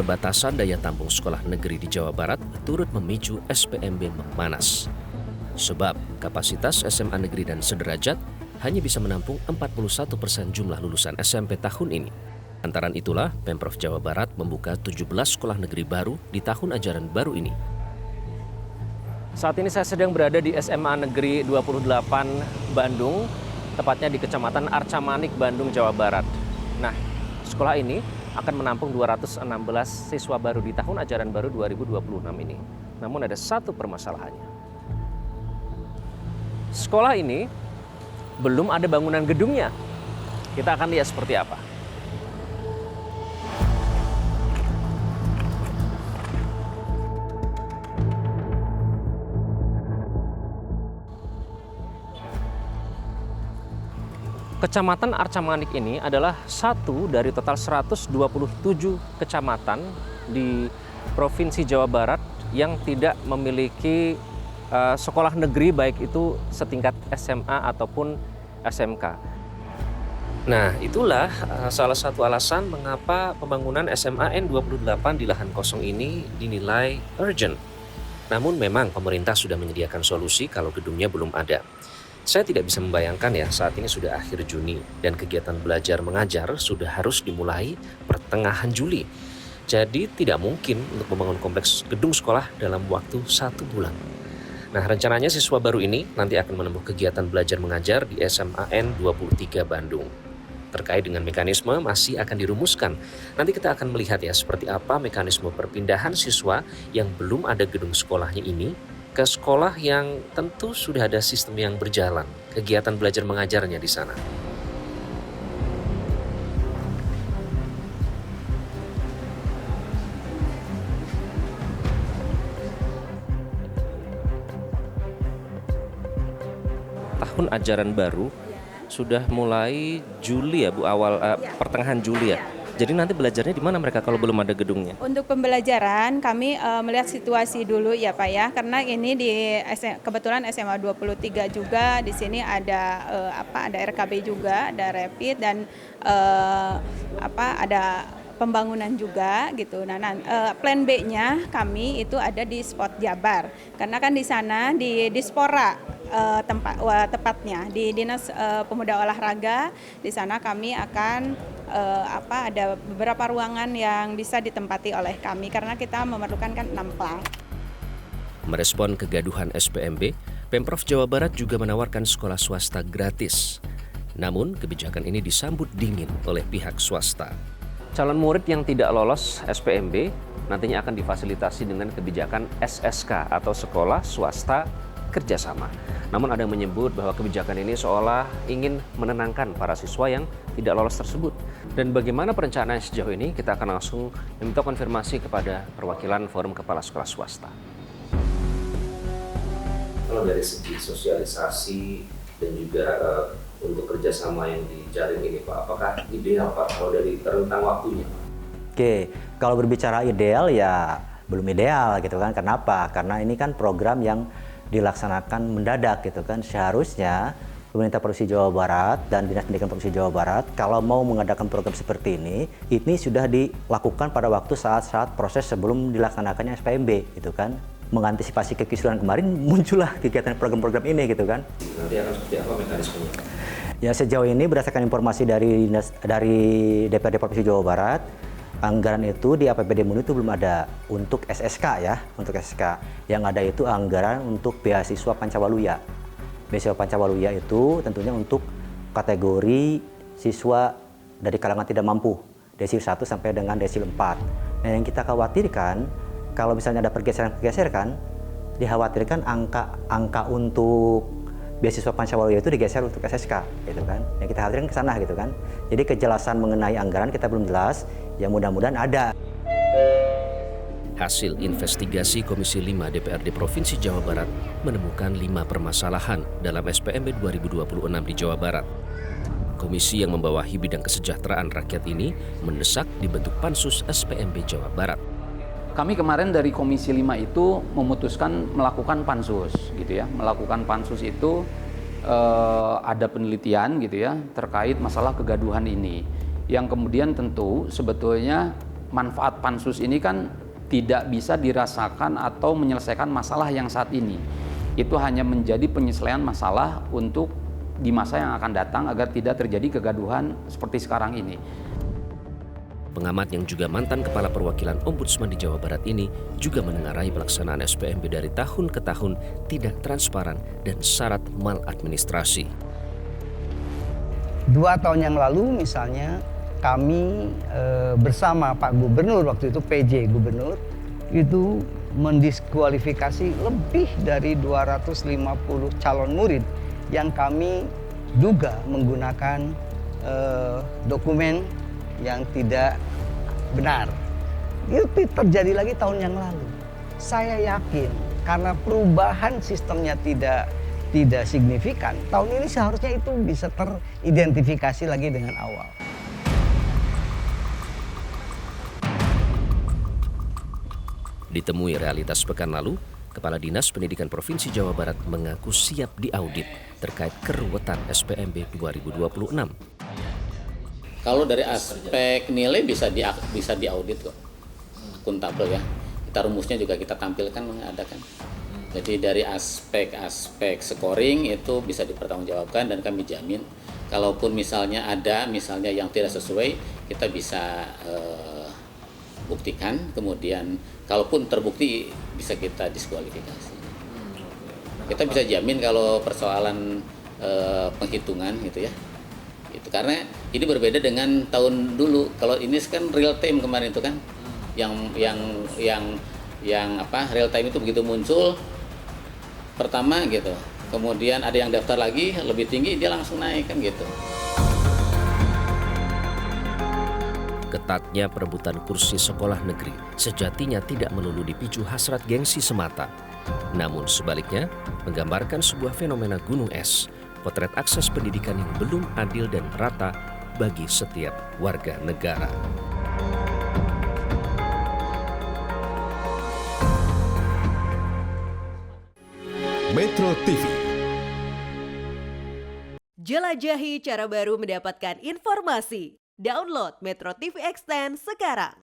Keterbatasan daya tampung sekolah negeri di Jawa Barat turut memicu SPMB memanas. Sebab kapasitas SMA negeri dan sederajat hanya bisa menampung 41% jumlah lulusan SMP tahun ini. Lantaran itulah, Pemprov Jawa Barat membuka 17 sekolah negeri baru di tahun ajaran baru ini. Saat ini saya sedang berada di SMA Negeri 28 Bandung, tepatnya di Kecamatan Arca Manik, Bandung, Jawa Barat. Nah, sekolah ini akan menampung 216 siswa baru di tahun ajaran baru 2026 ini. Namun ada satu permasalahannya. Sekolah ini belum ada bangunan gedungnya. Kita akan lihat seperti apa. Kecamatan Arca Manik ini adalah satu dari total 127 kecamatan di Provinsi Jawa Barat yang tidak memiliki sekolah negeri, baik itu setingkat SMA ataupun SMK. Nah, itulah salah satu alasan mengapa pembangunan SMA N28 di lahan kosong ini dinilai urgent. Namun memang pemerintah sudah menyediakan solusi kalau gedungnya belum ada. Saya tidak bisa membayangkan ya, saat ini sudah akhir Juni dan kegiatan belajar mengajar sudah harus dimulai pertengahan Juli. Jadi tidak mungkin untuk membangun kompleks gedung sekolah dalam waktu 1 bulan. Nah, rencananya siswa baru ini nanti akan menempuh kegiatan belajar mengajar di SMA N23 Bandung. Terkait dengan mekanisme masih akan dirumuskan. Nanti kita akan melihat ya seperti apa mekanisme perpindahan siswa yang belum ada gedung sekolahnya ini ke sekolah yang tentu sudah ada sistem yang berjalan, kegiatan belajar mengajarnya di sana. Tahun ajaran baru sudah mulai Juli ya Bu, pertengahan Juli ya. Jadi nanti belajarnya di mana mereka kalau belum ada gedungnya? Untuk pembelajaran kami melihat situasi dulu ya Pak ya, karena ini kebetulan SMA 23 juga, di sini ada ada RKB juga, ada rapid dan ada pembangunan juga gitu. Nah, plan B-nya kami itu ada di Spot Jabar, karena kan di sana di Dispora tepatnya di Dinas Pemuda Olahraga. Di sana kami akan ada beberapa ruangan yang bisa ditempati oleh kami karena kita memerlukan kan 6 kelas. Merespon kegaduhan SPMB, Pemprov Jawa Barat juga menawarkan sekolah swasta gratis. Namun kebijakan ini disambut dingin oleh pihak swasta. Calon murid yang tidak lolos SPMB nantinya akan difasilitasi dengan kebijakan SSK atau sekolah swasta kerjasama. Namun ada yang menyebut bahwa kebijakan ini seolah ingin menenangkan para siswa yang tidak lolos tersebut. Dan bagaimana perencanaan sejauh ini, kita akan langsung meminta konfirmasi kepada perwakilan Forum Kepala Sekolah Swasta. Kalau dari segi sosialisasi dan juga untuk kerjasama yang dijalin ini Pak, apakah ideal Pak kalau dari rentang waktunya? Oke, kalau berbicara ideal ya belum ideal gitu kan. Kenapa? Karena ini kan program yang dilaksanakan mendadak gitu kan. Seharusnya pemerintah Provinsi Jawa Barat dan Dinas Pendidikan Provinsi Jawa Barat kalau mau mengadakan program seperti ini sudah dilakukan pada waktu saat proses sebelum dilaksanakannya SPMB gitu kan. Mengantisipasi kekisruhan kemarin muncullah kegiatan program-program ini gitu kan. Nanti akan seperti apa mekanismenya? Ya, sejauh ini berdasarkan informasi dari DPRD Provinsi Jawa Barat, anggaran itu di APBD Munu itu belum ada untuk SSK ya, untuk SSK. Yang ada itu anggaran untuk beasiswa Pancawaluya. Beasiswa Pancawaluya itu tentunya untuk kategori siswa dari kalangan tidak mampu, desil 1 sampai dengan desil 4. Nah, yang kita khawatirkan kalau misalnya ada pergeseran, dikhawatirkan angka untuk beasiswa Pancawaluya itu digeser untuk SSK gitu kan. Yang kita khawatirkan ke sana gitu kan. Jadi kejelasan mengenai anggaran kita belum jelas. Ya mudah-mudahan ada. Hasil investigasi Komisi 5 DPRD Provinsi Jawa Barat menemukan 5 permasalahan dalam SPMB 2026 di Jawa Barat. Komisi yang membawahi bidang kesejahteraan rakyat ini mendesak dibentuk Pansus SPMB Jawa Barat. Kami kemarin dari Komisi 5 itu memutuskan melakukan pansus gitu ya. Melakukan pansus itu ada penelitian gitu ya terkait masalah kegaduhan ini. Yang kemudian tentu sebetulnya manfaat pansus ini kan tidak bisa dirasakan atau menyelesaikan masalah yang saat ini. Itu hanya menjadi penyesuaian masalah untuk di masa yang akan datang agar tidak terjadi kegaduhan seperti sekarang ini. Pengamat yang juga mantan Kepala Perwakilan Ombudsman di Jawa Barat ini juga menengarai pelaksanaan SPMB dari tahun ke tahun tidak transparan dan syarat maladministrasi. 2 tahun yang lalu misalnya kami bersama Pak Gubernur, waktu itu PJ Gubernur, itu mendiskualifikasi lebih dari 250 calon murid yang kami duga menggunakan dokumen yang tidak benar. Itu terjadi lagi tahun yang lalu. Saya yakin karena perubahan sistemnya tidak signifikan, tahun ini seharusnya itu bisa teridentifikasi lagi dengan awal. Ditemui realitas pekan lalu, Kepala Dinas Pendidikan Provinsi Jawa Barat mengaku siap diaudit terkait keruwetan SPMB 2026. Kalau dari aspek nilai bisa diaudit kok, akuntabel ya. Kita rumusnya juga kita tampilkan ada kan. Jadi dari aspek scoring itu bisa dipertanggungjawabkan dan kami jamin. Kalaupun misalnya yang tidak sesuai, kita bisa buktikan. Kemudian kalaupun terbukti bisa kita diskualifikasi. Kita bisa jamin kalau persoalan penghitungan gitu ya. Itu karena ini berbeda dengan tahun dulu. Kalau ini kan real time kemarin itu kan, yang real time itu begitu muncul pertama gitu, kemudian ada yang daftar lagi lebih tinggi dia langsung naik kan gitu. Ketatnya perebutan kursi sekolah negeri sejatinya tidak melulu dipicu hasrat gengsi semata. Namun sebaliknya, menggambarkan sebuah fenomena gunung es, potret akses pendidikan yang belum adil dan merata bagi setiap warga negara. Metro TV. Jelajahi cara baru mendapatkan informasi. Download Metro TV Extend sekarang.